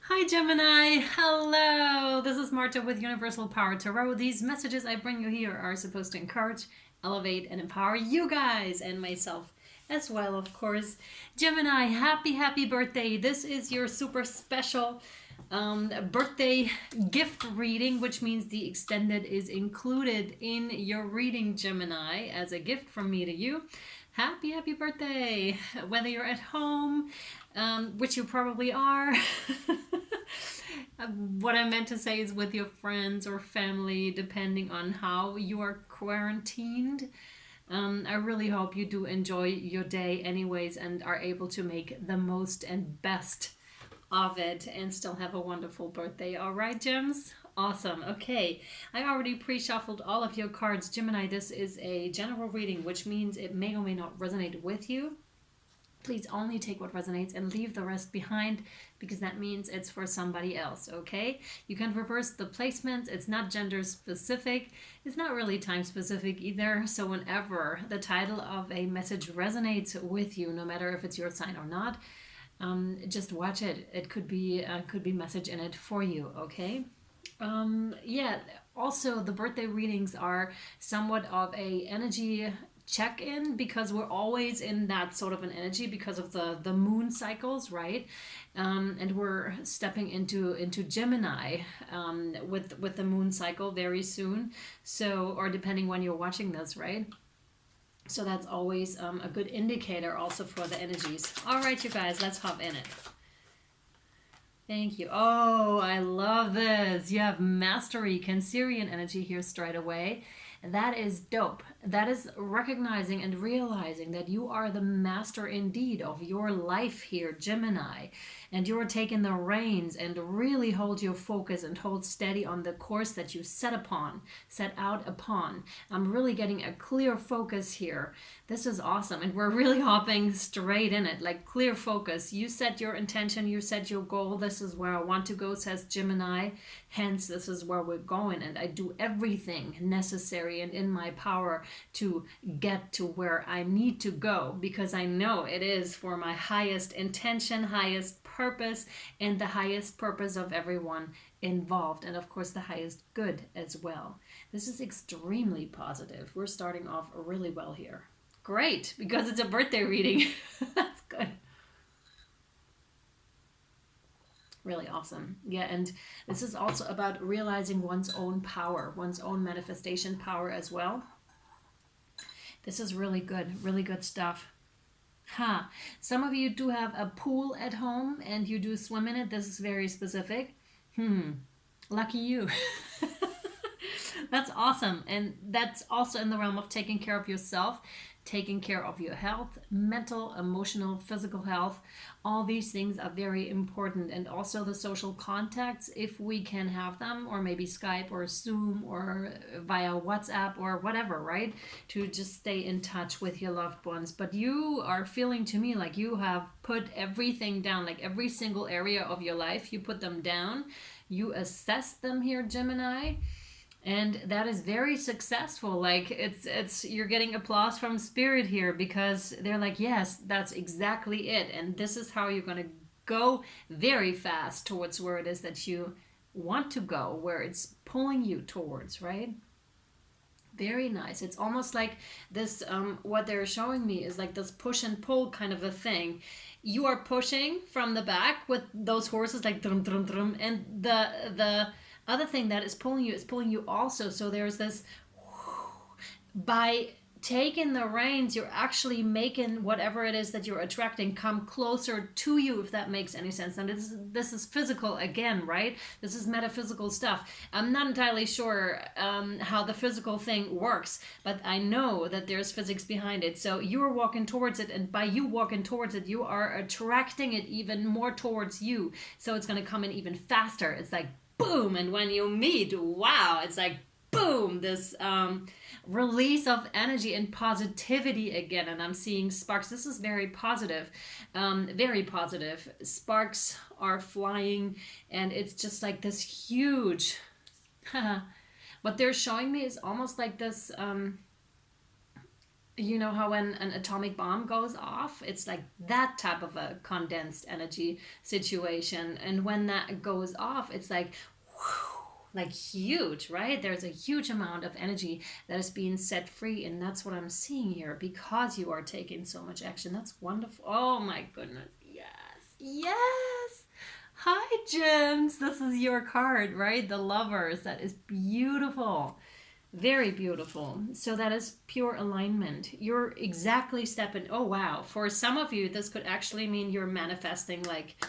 Hi Gemini, hello! This is Marthe with Universal Power Tarot. These messages I bring you here are supposed to encourage, elevate, and empower you guys and myself as well, of course. Gemini, happy birthday! This is your super special birthday gift reading, which means the extended is included in your reading, Gemini, as a gift from me to you. Happy birthday! Whether you're at home, which you probably are. What I meant to say is with your friends or family, depending on how you are quarantined. I really hope you do enjoy your day, anyways, and are able to make the most and best of it and still have a wonderful birthday. All right, Gems? Awesome. Okay, I already pre-shuffled all of your cards. Gemini, this is a general reading, which means it may or may not resonate with you. Please only take what resonates and leave the rest behind, because that means it's for somebody else, okay? You can reverse the placements. It's not gender specific. It's not really time specific either. So whenever the title of a message resonates with you, no matter if it's your sign or not, just watch it. It could be message in it for you, okay? Yeah, also the birthday readings are somewhat of a energy check-in, because we're always in that sort of an energy because of the moon cycles, right? And we're stepping into Gemini with the moon cycle very soon. So, or depending when you're watching this, right? So that's always a good indicator also for the energies. All right, you guys, let's hop in it. Thank you. Oh, I love this. You have mastery, Cancerian energy here straight away. That is dope. That is recognizing and realizing that you are the master indeed of your life here, Gemini. And you're taking the reins and really hold your focus and hold steady on the course that you set out upon. I'm really getting a clear focus here. This is awesome. And we're really hopping straight in it, like clear focus. You set your intention, you set your goal. This is where I want to go, says Gemini. Hence, this is where we're going. And I do everything necessary and in my power to get to where I need to go, because I know it is for my highest intention, highest purpose, and the highest purpose of everyone involved, and of course the highest good as well. This is extremely positive. We're starting off really well here. Great, because it's a birthday reading. That's good. Really awesome. Yeah, and this is also about realizing one's own power, one's own manifestation power as well. This is really good stuff. Some of you do have a pool at home and you do swim in it. This is very specific. Lucky you. That's awesome. And that's also in the realm of taking care of yourself, taking care of your health, mental, emotional, physical health. All these things are very important. And also the social contacts, if we can have them, or maybe Skype or Zoom or via WhatsApp or whatever, right? To just stay in touch with your loved ones. But you are feeling to me like you have put everything down, like every single area of your life, you put them down. You assess them here, Gemini. And that is very successful. Like it's you're getting applause from spirit here, because they're like, yes, that's exactly it, and this is how you're going to go very fast towards where it is that you want to go, where it's pulling you towards, right? Very nice. It's almost like this, what they're showing me is like this push and pull kind of a thing. You are pushing from the back with those horses, like drum drum drum, and the other thing that is pulling you also. So there's this, by taking the reins, you're actually making whatever it is that you're attracting come closer to you, if that makes any sense. And this is physical again, right? This is metaphysical stuff. I'm not entirely sure how the physical thing works, but I know that there's physics behind it. So you're walking towards it, and by you walking towards it, you are attracting it even more towards you. So it's going to come in even faster. It's like boom, and when you meet, wow, it's like boom, this release of energy and positivity again. And I'm seeing sparks. This is very positive, very positive. Sparks are flying, and it's just like this huge what they're showing me is almost like this you know how when an atomic bomb goes off, it's like that type of a condensed energy situation. And when that goes off, it's like, whew, like huge, right? There's a huge amount of energy that is being set free. And that's what I'm seeing here because you are taking so much action. That's wonderful. Oh my goodness. Yes. Yes. Hi, Gems. This is your card, right? The Lovers. That is beautiful. Very beautiful. So that is pure alignment. You're exactly stepping. Oh, wow. For some of you, this could actually mean you're manifesting like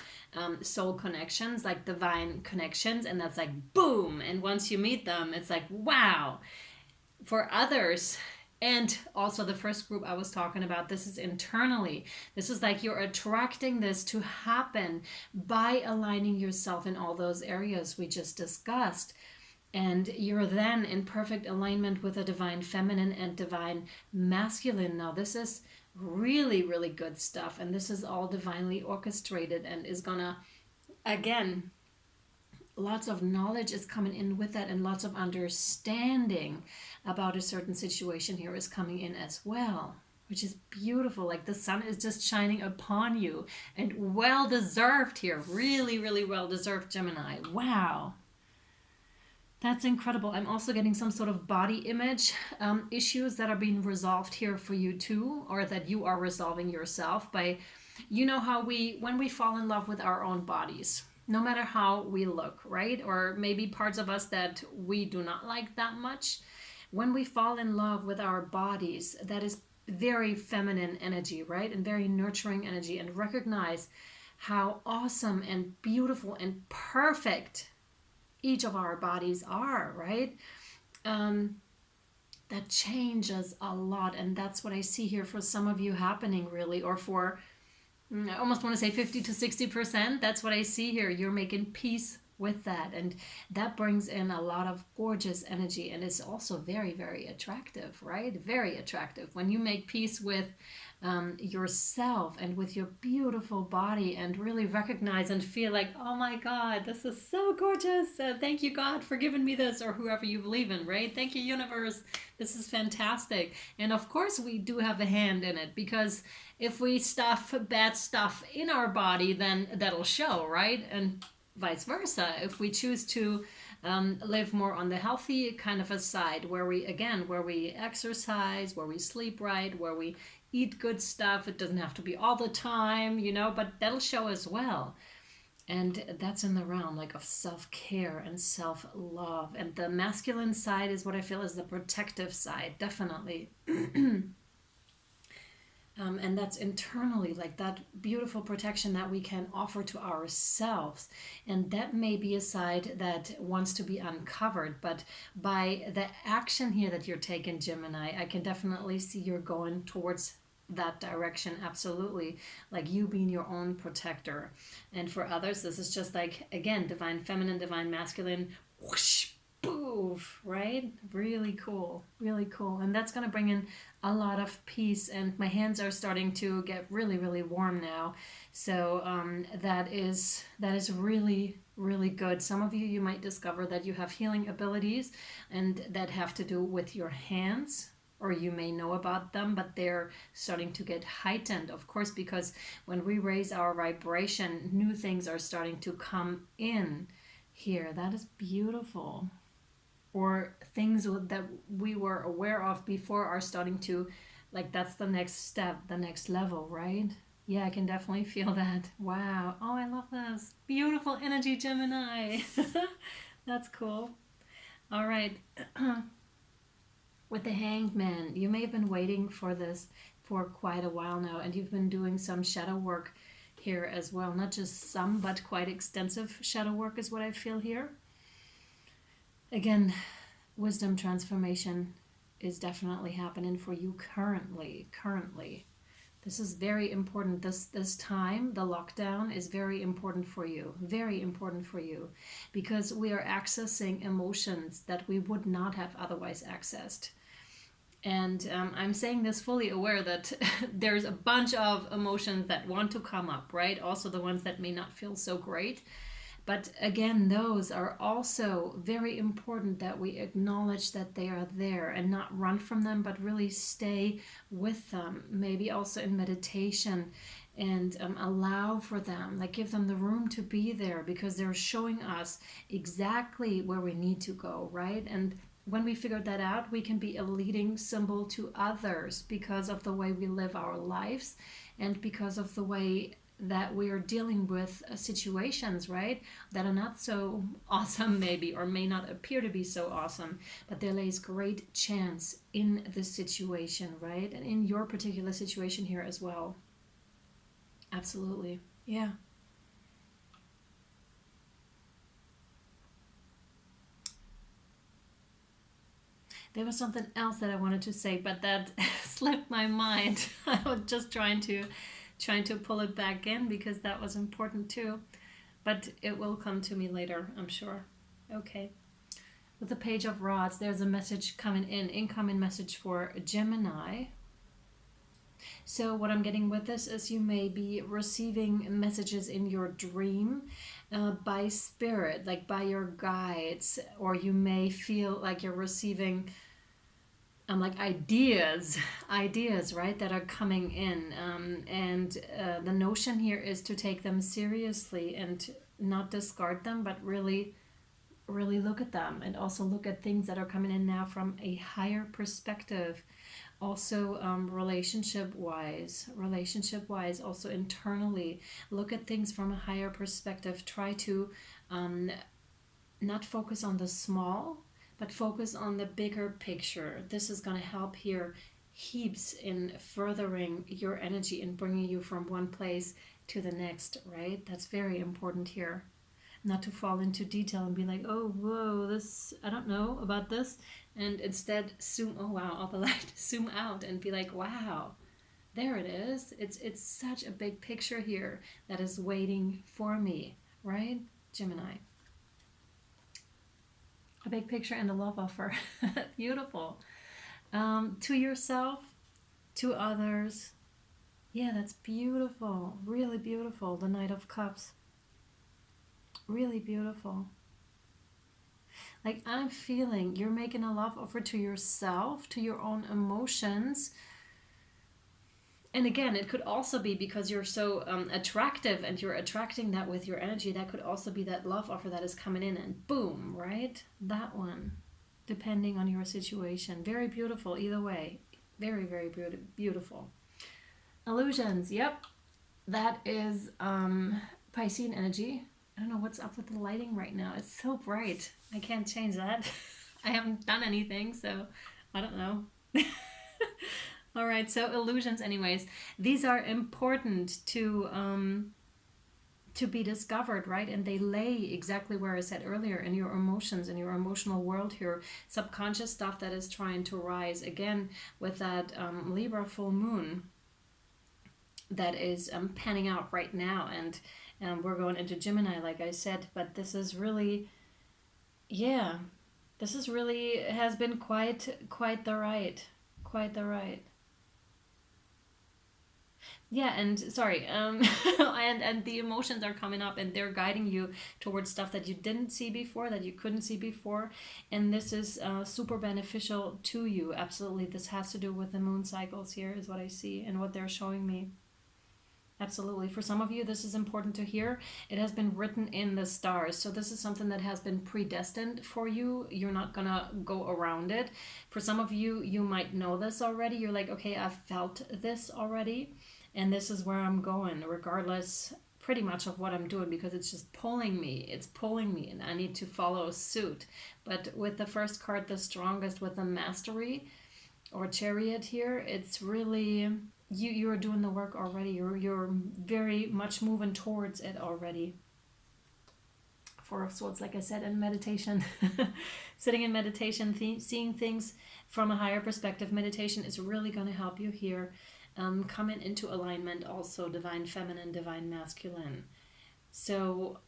soul connections, like divine connections. And that's like boom. And once you meet them, it's like, wow. For others, and also the first group I was talking about, this is internally. This is like you're attracting this to happen by aligning yourself in all those areas we just discussed. And you're then in perfect alignment with the divine feminine and divine masculine. Now, this is really, really good stuff. And this is all divinely orchestrated and is gonna, again, lots of knowledge is coming in with that, and lots of understanding about a certain situation here is coming in as well, which is beautiful. Like the sun is just shining upon you, and well deserved here. Really, really well deserved, Gemini. Wow. That's incredible. I'm also getting some sort of body image issues that are being resolved here for you too, or that you are resolving yourself by, you know how when we fall in love with our own bodies, no matter how we look, right? Or maybe parts of us that we do not like that much. When we fall in love with our bodies, that is very feminine energy, right? And very nurturing energy, and recognize how awesome and beautiful and perfect each of our bodies are, right? That changes a lot. And that's what I see here for some of you happening, really, or for, I almost want to say 50 to 60%. That's what I see here. You're making peace with that. And that brings in a lot of gorgeous energy. And it's also very, very attractive, right? Very attractive. When you make peace with yourself and with your beautiful body, and really recognize and feel like, oh my God, this is so gorgeous. Thank you, God, for giving me this, or whoever you believe in, right? Thank you, universe. This is fantastic. And of course, we do have a hand in it, because if we stuff bad stuff in our body, then that'll show, right? And vice versa. If we choose to live more on the healthy kind of a side, where we exercise, where we sleep right, where we eat good stuff. It doesn't have to be all the time, but that'll show as well. And that's in the realm like of self-care and self-love. And the masculine side is what I feel is the protective side, definitely. And that's internally, like that beautiful protection that we can offer to ourselves. And that may be a side that wants to be uncovered. But by the action here that you're taking, Gemini, I can definitely see you're going towards that direction. Absolutely. Like you being your own protector. And for others, this is just like, again, divine feminine, divine masculine, whoosh, poof, right? Really cool. Really cool. And that's going to bring in a lot of peace. And my hands are starting to get really, really warm now. So that is really, really good. Some of you might discover that you have healing abilities, and that have to do with your hands, or you may know about them, but they're starting to get heightened, of course, because when we raise our vibration, new things are starting to come in here. That is beautiful. Or things that we were aware of before are starting to, like, that's the next step, the next level, right? Yeah, I can definitely feel that. Wow. Oh, I love this. Beautiful energy, Gemini. That's cool. All right. With the Hanged Man, you may have been waiting for this for quite a while now, and you've been doing some shadow work here as well. Not just some, but quite extensive shadow work is what I feel here. Again, wisdom transformation is definitely happening for you currently. This is very important. This time, the lockdown is very important for you. Very important for you. Because we are accessing emotions that we would not have otherwise accessed. And I'm saying this fully aware that there's a bunch of emotions that want to come up, right? Also the ones that may not feel so great. But again, those are also very important, that we acknowledge that they are there and not run from them, but really stay with them. Maybe also in meditation, and allow for them, like give them the room to be there, because they're showing us exactly where we need to go, right? And when we figure that out, we can be a leading symbol to others because of the way we live our lives, and because of the way that we are dealing with situations, right, that are not so awesome maybe, or may not appear to be so awesome, but there lays great chance in the situation, right, and in your particular situation here as well. Absolutely. Yeah. There was something else that I wanted to say, but that slipped my mind. I was just trying to pull it back in, because that was important too. But it will come to me later, I'm sure. Okay. With the Page of Rods, there's a message coming in, incoming message for Gemini. So what I'm getting with this is you may be receiving messages in your dream by spirit, like by your guides, or you may feel like you're receiving like ideas, right, that are coming in, and the notion here is to take them seriously and not discard them, but really look at them, and also look at things that are coming in now from a higher perspective. Also, relationship wise, also internally, look at things from a higher perspective. Try to not focus on the small, but focus on the bigger picture. This is going to help here heaps in furthering your energy and bringing you from one place to the next, right? That's very important here. Not to fall into detail and be like, oh, whoa, this, I don't know about this. And instead zoom, oh wow, all the light, zoom out and be like, wow, there it is. It's such a big picture here that is waiting for me, right? Gemini. A big picture and a love offer. Beautiful. To yourself, to others. Yeah, that's beautiful. Really beautiful. The Knight of Cups. Really beautiful. Like, I'm feeling you're making a love offer to yourself, to your own emotions. And again, it could also be because you're so attractive and you're attracting that with your energy. That could also be that love offer that is coming in and boom, right? That one, depending on your situation. Very beautiful either way. Very, very beautiful. Illusions, yep. That is Piscean energy. I don't know what's up with the lighting right now. It's so bright. I can't change that. I haven't done anything, so I don't know. All right, so illusions anyways. These are important to be discovered, right? And they lay exactly where I said earlier, in your emotions, in your emotional world here. Subconscious stuff that is trying to rise again with that Libra full moon that is panning out right now. And we're going into Gemini, like I said, but this is really, yeah, this is really has been quite the ride. Quite the ride. Yeah, and sorry, and the emotions are coming up, and they're guiding you towards stuff that you didn't see before, that you couldn't see before, and this is super beneficial to you. Absolutely, this has to do with the moon cycles here, is what I see, and what they're showing me. Absolutely. For some of you, this is important to hear. It has been written in the stars. So this is something that has been predestined for you. You're not going to go around it. For some of you, you might know this already. You're like, okay, I've felt this already, and this is where I'm going, regardless pretty much of what I'm doing, because it's just pulling me. It's pulling me, and I need to follow suit. But with the first card, the strongest, with the mastery or chariot here, it's really... you're doing the work already. You're very much moving towards it already. Four of Swords, like I said, in meditation. Sitting in meditation, seeing things from a higher perspective. Meditation is really going to help you here. Coming into alignment also, divine feminine, divine masculine. So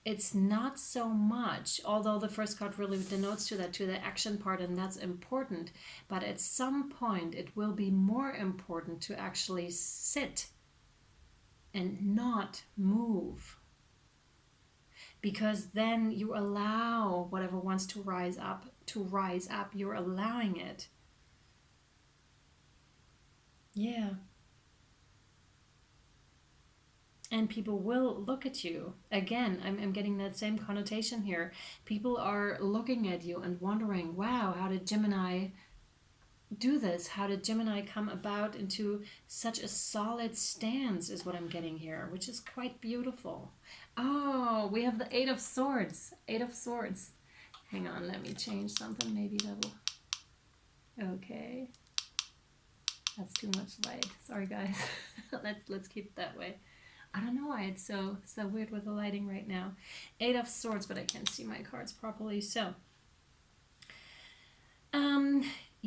it's not so much, although the first card really denotes to the action part, and that's important, but at some point it will be more important to actually sit and not move. because then you allow whatever wants to rise up. You're allowing it. Yeah. And people will look at you. Again, I'm getting that same connotation here. People are looking at you and wondering, wow, how did Gemini do this? How did Gemini come about into such a solid stance, is what I'm getting here, which is quite beautiful. Oh, we have the Eight of Swords. Eight of Swords. Hang on, let me change something. Maybe that'll... Okay. That's too much light. Sorry, guys. let's keep it that way. I don't know why it's so weird with the lighting right now. Eight of Swords, but I can't see my cards properly. So,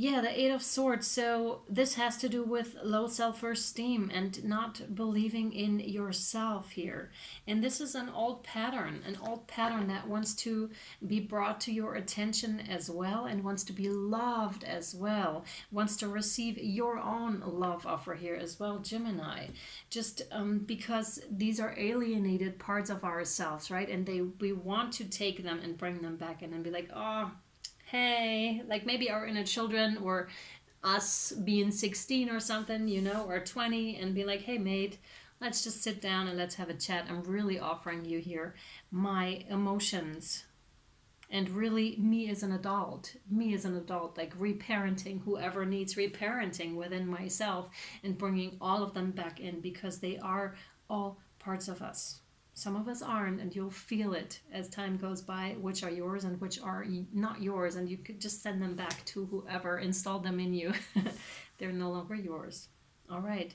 yeah, the Eight of Swords. So this has to do with low self-esteem and not believing in yourself here. And this is an old pattern that wants to be brought to your attention as well, and wants to be loved as well, wants to receive your own love offer here as well, Gemini. Just because these are alienated parts of ourselves, right? And we want to take them and bring them back in and be like, oh, hey, like maybe our inner children, or us being 16 or something, you know, or 20, and be like, hey mate, let's just sit down and let's have a chat. I'm really offering you here my emotions, and really me as an adult, like reparenting whoever needs reparenting within myself, and bringing all of them back in, because they are all parts of us. Some of us aren't, and you'll feel it as time goes by, which are yours and which are not yours, and you could just send them back to whoever installed them in you. They're no longer yours. All right,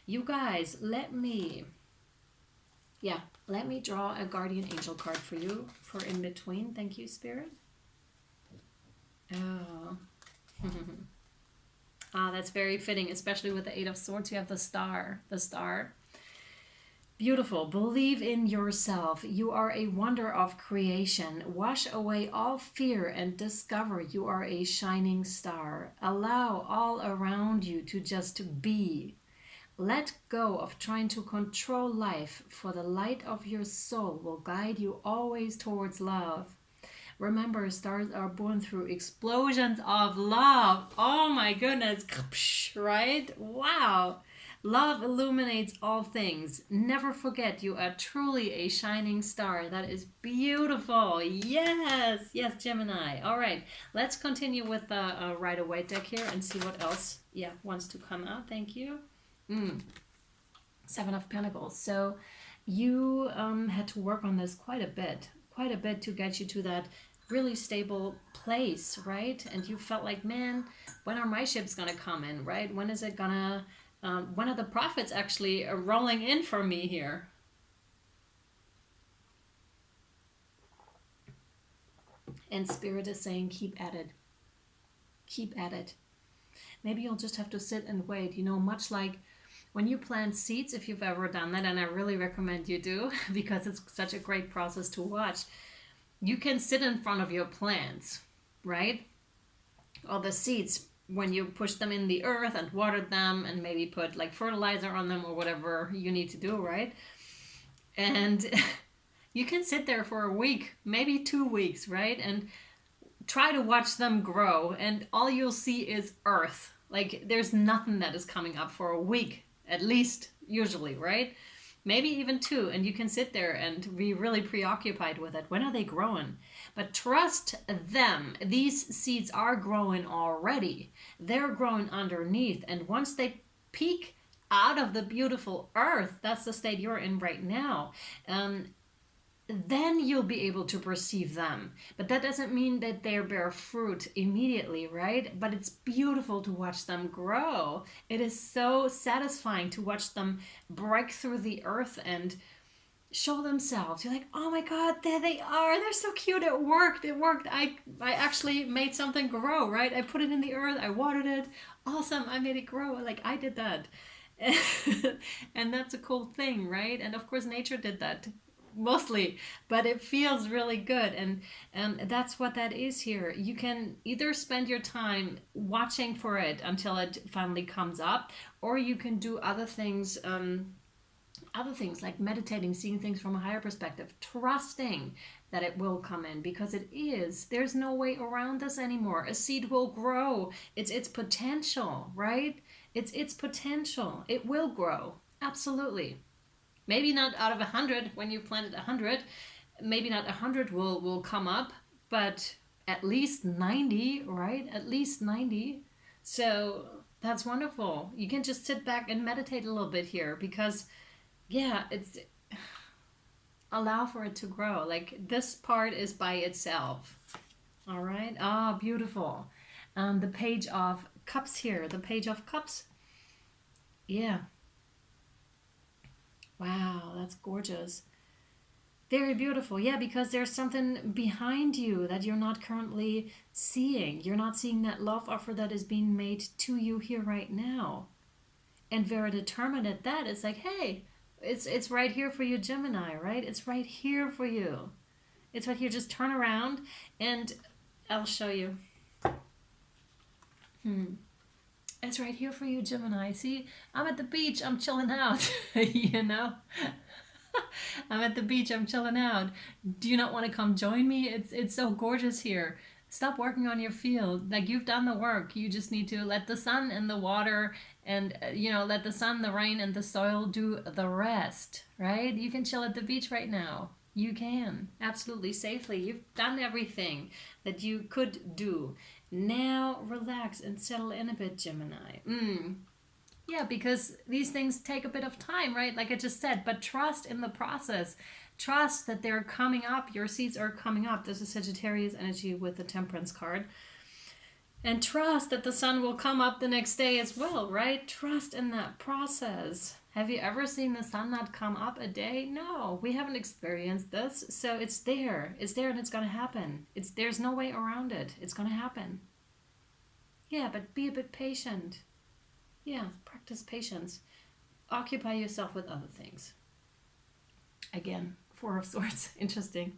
you guys, let me draw a guardian angel card for you for in between. Thank you, Spirit. Oh. That's very fitting, especially with the Eight of Swords. You have the star. Beautiful. Believe in yourself. You are a wonder of creation. Wash away all fear and discover you are a shining star. Allow all around you to just be. Let go of trying to control life, for the light of your soul will guide you always towards love. Remember, stars are born through explosions of love. Oh my goodness, right? Wow. Love illuminates all things. Never forget you are truly a shining star. That is beautiful. Yes, Gemini. All right, let's continue with the Rider-Waite deck here and see what else wants to come out. Thank you. Seven of Pentacles. So you had to work on this quite a bit to get you to that really stable place, right? And you felt like, man, when are my ships gonna come in, right? When is it gonna... one of the prophets actually rolling in for me here. And Spirit is saying, keep at it. Keep at it. Maybe you'll just have to sit and wait, you know, much like when you plant seeds, if you've ever done that, and I really recommend you do, because it's such a great process to watch. You can sit in front of your plants, right? Or the seeds, when you push them in the earth and water them and maybe put like fertilizer on them or whatever you need to do, right? And you can sit there for a week, maybe 2 weeks, right? And try to watch them grow, and all you'll see is earth. Like there's nothing that is coming up for a week, at least, usually, right? Maybe even 2, and you can sit there and be really preoccupied with it. When are they growing? But trust them. These seeds are growing already. They're growing underneath, and once they peek out of the beautiful earth, that's the state you're in right now, then you'll be able to perceive them. But that doesn't mean that they bear fruit immediately, right? But it's beautiful to watch them grow. It is so satisfying to watch them break through the earth and show themselves. You're like, oh my God, there they are. They're so cute. It worked. I actually made something grow, right? I put it in the earth. I watered it. Awesome. I made it grow. Like I did that. And that's a cool thing, right? And of course, nature did that mostly, but it feels really good, and that's what that is here. You can either spend your time watching for it until it finally comes up, or you can do other things other things like meditating, seeing things from a higher perspective, trusting that it will come in, because it is. There's no way around this anymore. A seed will grow. It's its potential, right? It's its potential. It will grow. Absolutely. Maybe not out of 100 when you planted 100. Maybe not 100 will come up, but at least 90, right? At least 90. So that's wonderful. You can just sit back and meditate a little bit here, because yeah, it's allow for it to grow. Like this part is by itself. All right. Ah, beautiful. The Page of Cups here. The Page of Cups. Yeah. Wow, that's gorgeous. Very beautiful. Yeah, because there's something behind you that you're not currently seeing. You're not seeing that love offer that is being made to you here right now. And very determined at that. It's like, hey, it's right here for you, Gemini, right? It's right here for you. It's right here. Just turn around and I'll show you. It's right here for you, Gemini. See, I'm at the beach. I'm chilling out, you know? I'm at the beach. I'm chilling out. Do you not want to come join me? It's so gorgeous here. Stop working on your field. Like, you've done the work. You just need to let the sun and the water and, let the sun, the rain, and the soil do the rest, right? You can chill at the beach right now. You can. Absolutely safely. You've done everything that you could do. Now relax and settle in a bit, Gemini. Yeah, because these things take a bit of time, right? Like I just said, but trust in the process. Trust that they're coming up. Your seeds are coming up. This is Sagittarius energy with the Temperance card. And trust that the sun will come up the next day as well, right? Trust in that process. Have you ever seen the sun not come up a day? No, we haven't experienced this. So it's there. It's there and it's going to happen. There's no way around it. It's going to happen. Yeah, but be a bit patient. Yeah, practice patience. Occupy yourself with other things. Again, Four of Swords. Interesting.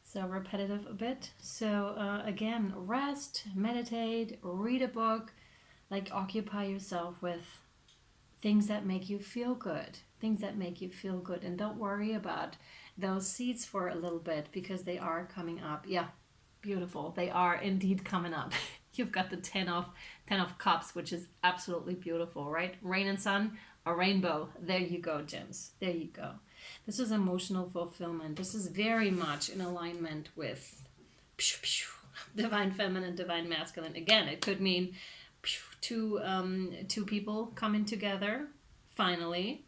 So repetitive a bit. So again, rest, meditate, read a book. Like, occupy yourself with things that make you feel good. Things that make you feel good. And don't worry about those seeds for a little bit, because they are coming up. Yeah, beautiful. They are indeed coming up. You've got the 10 of Cups, which is absolutely beautiful, right? Rain and sun, a rainbow. There you go, gems. There you go. This is emotional fulfillment. This is very much in alignment with divine feminine, divine masculine. Again, it could mean two people coming together, finally.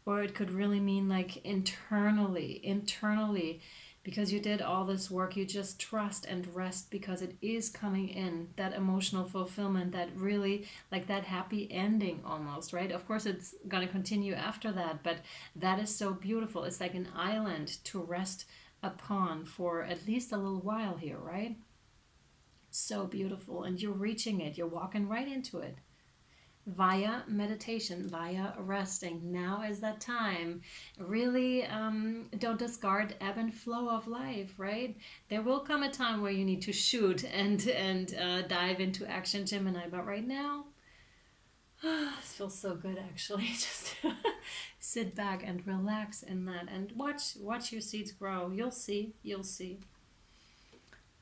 Or it could really mean like internally, because you did all this work, you just trust and rest because it is coming in, that emotional fulfillment, that really, like that happy ending almost, right? Of course, it's going to continue after that, but that is so beautiful. It's like an island to rest upon for at least a little while here, right? So beautiful. And you're reaching it. You're walking right into it. Via meditation, via resting. Now is that time. Really don't discard ebb and flow of life, right? There will come a time where you need to shoot and dive into action, Gemini. But right now, this feels so good actually. Just sit back and relax in that and watch your seeds grow. You'll see.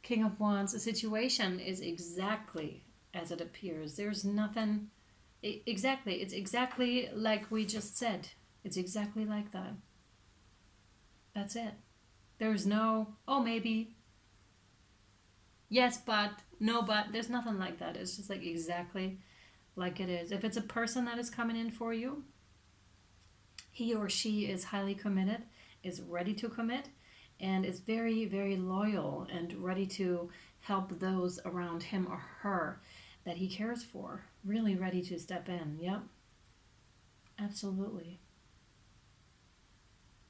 King of Wands, the situation is exactly as it appears. There's nothing... Exactly. It's exactly like we just said. It's exactly like that. That's it. There's no, oh, maybe. Yes, but. No, but. There's nothing like that. It's just like exactly like it is. If it's a person that is coming in for you, he or she is highly committed, is ready to commit, and is very, very loyal and ready to help those around him or her that he cares for. Really ready to step in. Yep. Absolutely.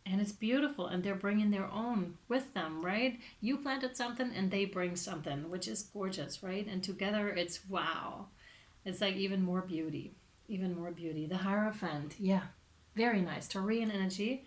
And it's beautiful. And they're bringing their own with them, right? You planted something and they bring something, which is gorgeous, right? And together it's wow. It's like even more beauty. Even more beauty. The Hierophant. Yeah. Very nice. Taurian energy.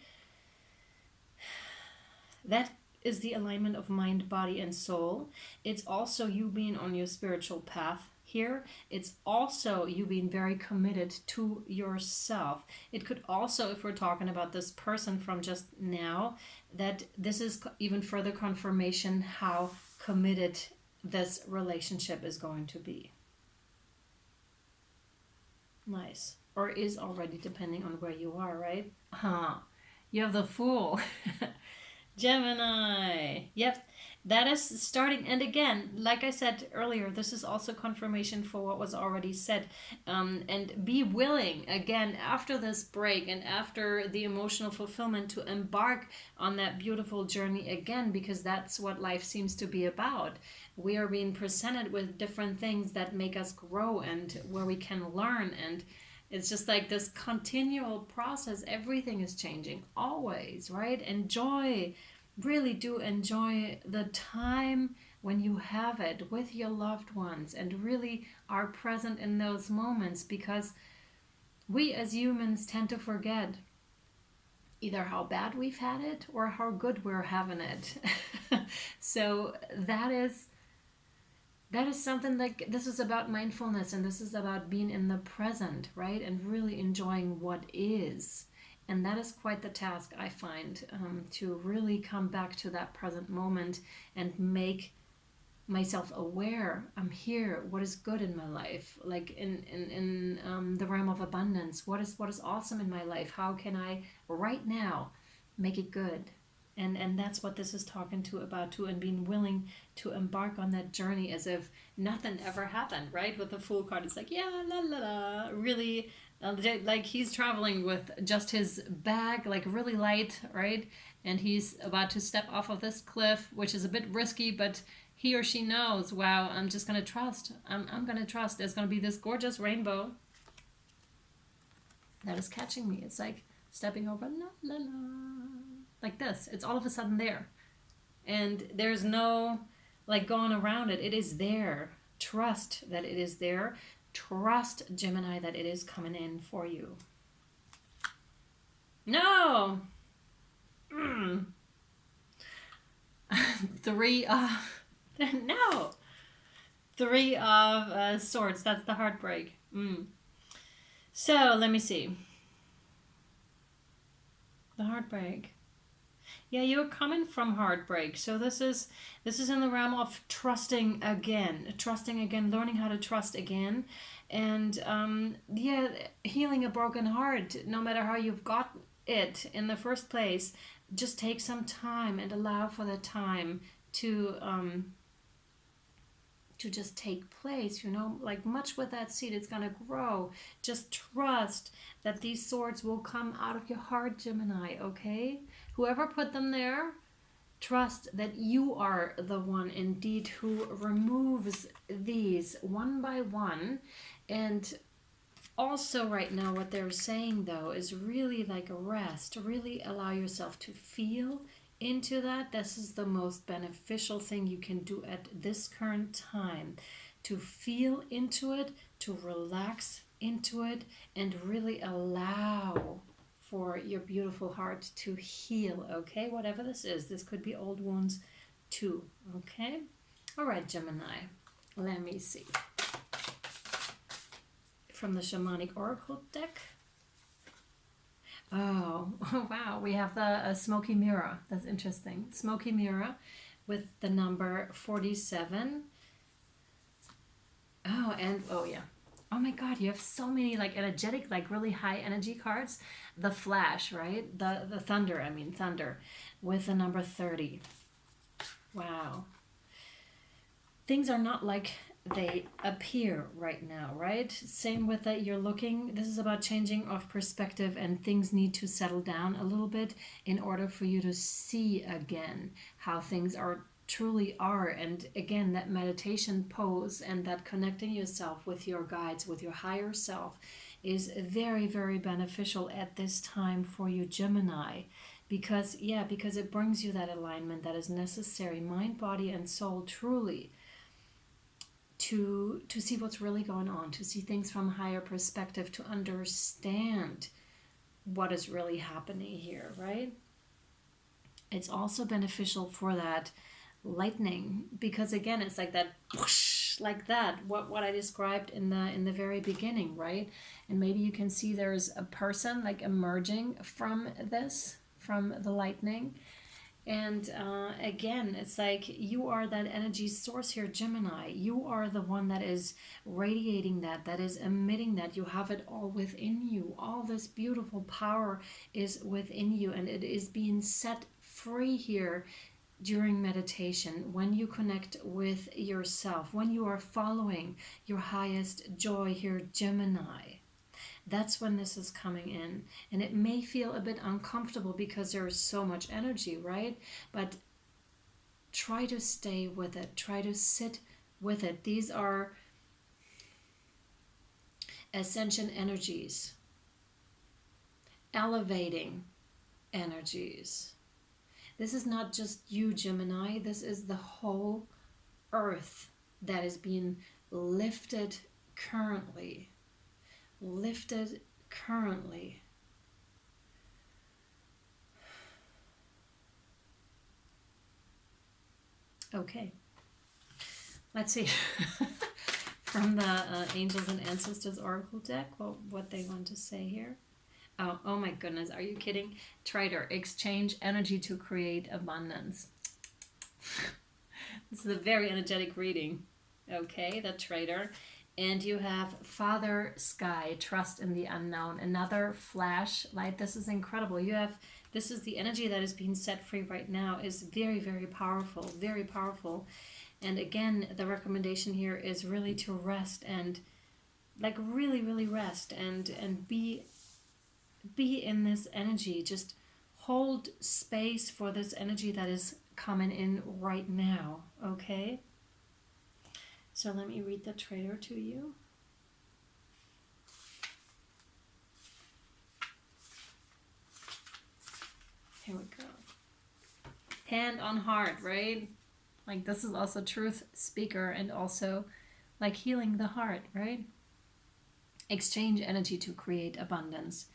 That is the alignment of mind, body, and soul. It's also you being on your spiritual path here. It's also you being very committed to yourself. It could also, if we're talking about this person from just now, that this is even further confirmation how committed this relationship is going to be. Nice. Or is already, depending on where you are, right? You have the Fool. Gemini. Yep. That is starting. And again, like I said earlier, this is also confirmation for what was already said. And be willing, again, after this break and after the emotional fulfillment, to embark on that beautiful journey again, because that's what life seems to be about. We are being presented with different things that make us grow and where we can learn. And it's just like this continual process. Everything is changing always, right? Enjoy, really do enjoy the time when you have it with your loved ones and really are present in those moments, because we as humans tend to forget either how bad we've had it or how good we're having it. So that is something like, this is about mindfulness, and this is about being in the present, right? And really enjoying what is. And that is quite the task, I find, to really come back to that present moment and make myself aware. I'm here. What is good in my life? Like in the realm of abundance. What is awesome in my life? How can I right now make it good? And that's what this is talking to about too, and being willing to embark on that journey as if nothing ever happened, right? With the Fool card, it's like, yeah, la la la, really, like he's traveling with just his bag, like really light, right? And he's about to step off of this cliff, which is a bit risky, but he or she knows, wow, I'm just going to trust. I'm going to trust. There's going to be this gorgeous rainbow that is catching me. It's like stepping over, la la la. Like this, it's all of a sudden there, and there's no like going around it. It is there. Trust that it is there. Trust, Gemini, that it is coming in for you. No. Three of no. Three of Swords. That's the heartbreak. So let me see. The heartbreak. Yeah, you're coming from heartbreak. So this is in the realm of trusting again, learning how to trust again, and healing a broken heart. No matter how you've got it in the first place, just take some time and allow for the time to just take place, like much with that seed, it's going to grow. Just trust that these swords will come out of your heart, Gemini, okay? Whoever put them there, trust that you are the one indeed who removes these one by one. And also right now what they're saying though is really like a rest, really allow yourself to feel into that. This is the most beneficial thing you can do at this current time, to feel into it, to relax into it, and really allow for your beautiful heart to heal, okay? Whatever this is, this could be old wounds too, okay? All right, Gemini, let me see. From the Shamanic Oracle deck. Oh, wow, we have the smoky mirror. That's interesting. Smoky mirror with the number 47. Oh, and oh yeah. Oh my god, you have so many like energetic, like really high energy cards. The Flash, right? The Thunder, Thunder with the number 30. Wow. Things are not like they appear right now, right? Same with that, you're looking, this is about changing of perspective, and things need to settle down a little bit in order for you to see again how things truly are. And again, that meditation pose and that connecting yourself with your guides, with your higher self, is very, very beneficial at this time for you, Gemini, because it brings you that alignment that is necessary, mind, body, and soul, truly, to see what's really going on, to see things from a higher perspective, to understand what is really happening here, right? It's also beneficial for that lightning, because again, it's like that whoosh, much like that, what I described in the very beginning, right? And maybe you can see there's a person like emerging from the lightning. And again, it's like you are that energy source here, Gemini. You are the one that is radiating that is emitting that. You have it all within you. All this beautiful power is within you, and it is being set free here during meditation, when you connect with yourself, when you are following your highest joy here, Gemini. That's when this is coming in. And it may feel a bit uncomfortable because there is so much energy, right? But try to stay with it. Try to sit with it. These are ascension energies, elevating energies. This is not just you, Gemini. This is the whole earth that is being lifted currently. Lifted currently. Okay. Let's see. From the Angels and Ancestors Oracle deck, what they want to say here. Oh my goodness, are you kidding? Trader, exchange energy to create abundance. This is a very energetic reading. Okay, the Trader. And you have Father Sky, trust in the unknown. Another flashlight. This is incredible. This is the energy that is being set free right now. Is very, very powerful. Very powerful. And again, the recommendation here is really to rest and like really, really rest and be in this energy. Just hold space for this energy that is coming in right now. Okay? So let me read the Trader to you. Here we go. Hand on heart, right? Like this is also truth speaker and also like healing the heart, right? Exchange energy to create abundance.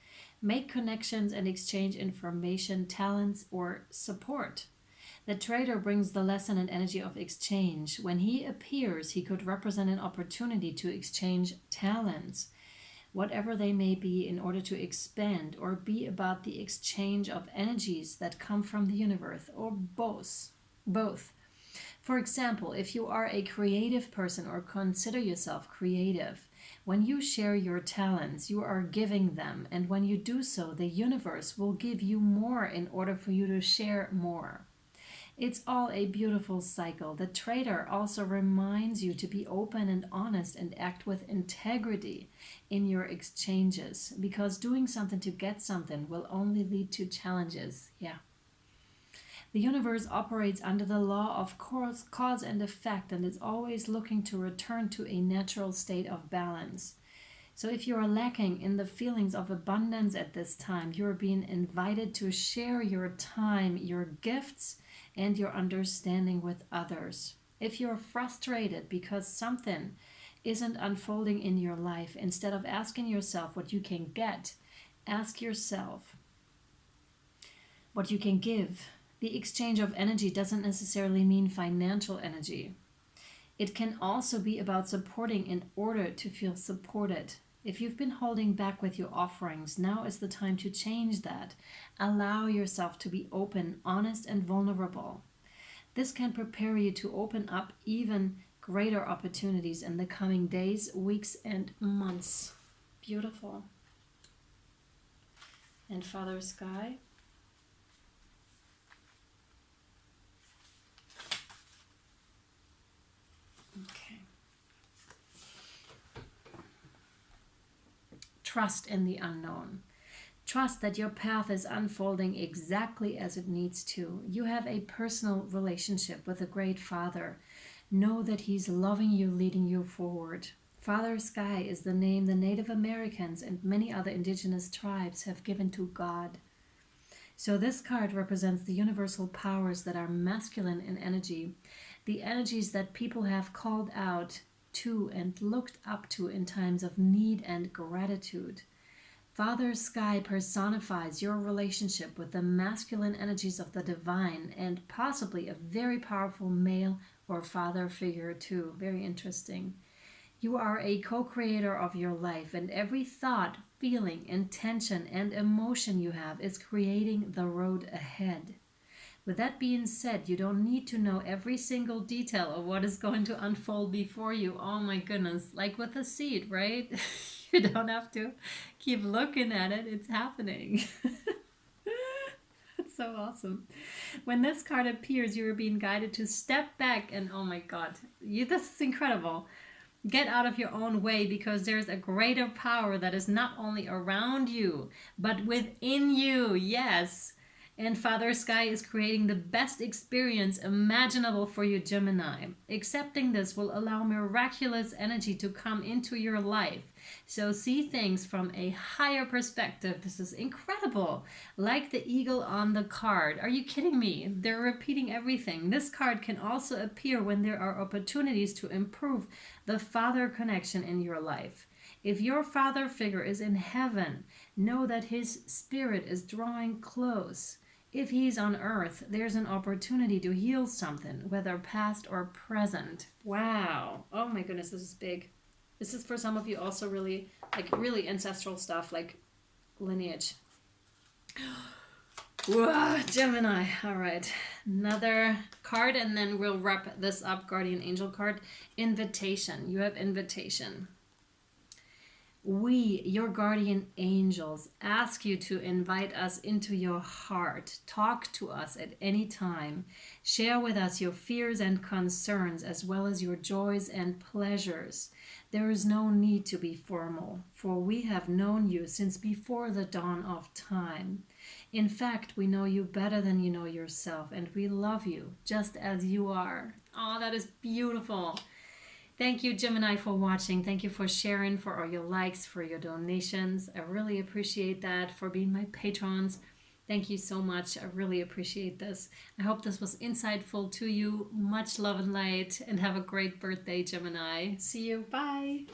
Make connections and exchange information, talents, or support. The Trader brings the lesson and energy of exchange. When he appears, he could represent an opportunity to exchange talents, whatever they may be, in order to expand, or be about the exchange of energies that come from the universe, or both. For example, if you are a creative person or consider yourself creative, when you share your talents, you are giving them, and when you do so, the universe will give you more in order for you to share more. It's all a beautiful cycle. The Trader also reminds you to be open and honest and act with integrity in your exchanges, because doing something to get something will only lead to challenges. Yeah. The universe operates under the law of cause and effect and is always looking to return to a natural state of balance. So if you are lacking in the feelings of abundance at this time, you are being invited to share your time, your gifts, and your understanding with others. If you're frustrated because something isn't unfolding in your life, instead of asking yourself what you can get, ask yourself what you can give. The exchange of energy doesn't necessarily mean financial energy. It can also be about supporting in order to feel supported. If you've been holding back with your offerings, now is the time to change that. Allow yourself to be open, honest, and vulnerable. This can prepare you to open up even greater opportunities in the coming days, weeks, and months. Beautiful. And Father Sky. Okay. Trust in the unknown. Trust that your path is unfolding exactly as it needs to. You have a personal relationship with a great Father. Know that He's loving you, leading you forward. Father Sky is the name the Native Americans and many other indigenous tribes have given to God. So this card represents the universal powers that are masculine in energy, the energies that people have called out to and looked up to in times of need and gratitude. Father Sky personifies your relationship with the masculine energies of the divine and possibly a very powerful male or father figure too. Very interesting. You are a co-creator of your life, and every thought, feeling, intention, and emotion you have is creating the road ahead. With that being said, you don't need to know every single detail of what is going to unfold before you. Oh my goodness, like with a seed, right? You don't have to keep looking at it, it's happening. That's so awesome. When this card appears, you are being guided to step back and oh my god, this is incredible. Get out of your own way because there's a greater power that is not only around you, but within you. Yes. And Father Sky is creating the best experience imaginable for you, Gemini. Accepting this will allow miraculous energy to come into your life. So see things from a higher perspective. This is incredible. Like the eagle on the card. Are you kidding me? They're repeating everything. This card can also appear when there are opportunities to improve the father connection in your life. If your father figure is in heaven, know that his spirit is drawing close. If he's on earth, there's an opportunity to heal something, whether past or present. Wow. Oh my goodness, this is big. This is for some of you also really, like really ancestral stuff, like lineage. Whoa, Gemini. All right. Another card and then we'll wrap this up. Guardian Angel card. Invitation. You have invitation. We, your guardian angels, ask you to invite us into your heart. Talk to us at any time. Share with us your fears and concerns, as well as your joys and pleasures. There is no need to be formal, for we have known you since before the dawn of time. In fact, we know you better than you know yourself, and we love you just as you are. Oh, that is beautiful. Thank you, Gemini, for watching. Thank you for sharing, for all your likes, for your donations. I really appreciate that, for being my patrons. Thank you so much. I really appreciate this. I hope this was insightful to you. Much love and light, and have a great birthday, Gemini. See you. Bye.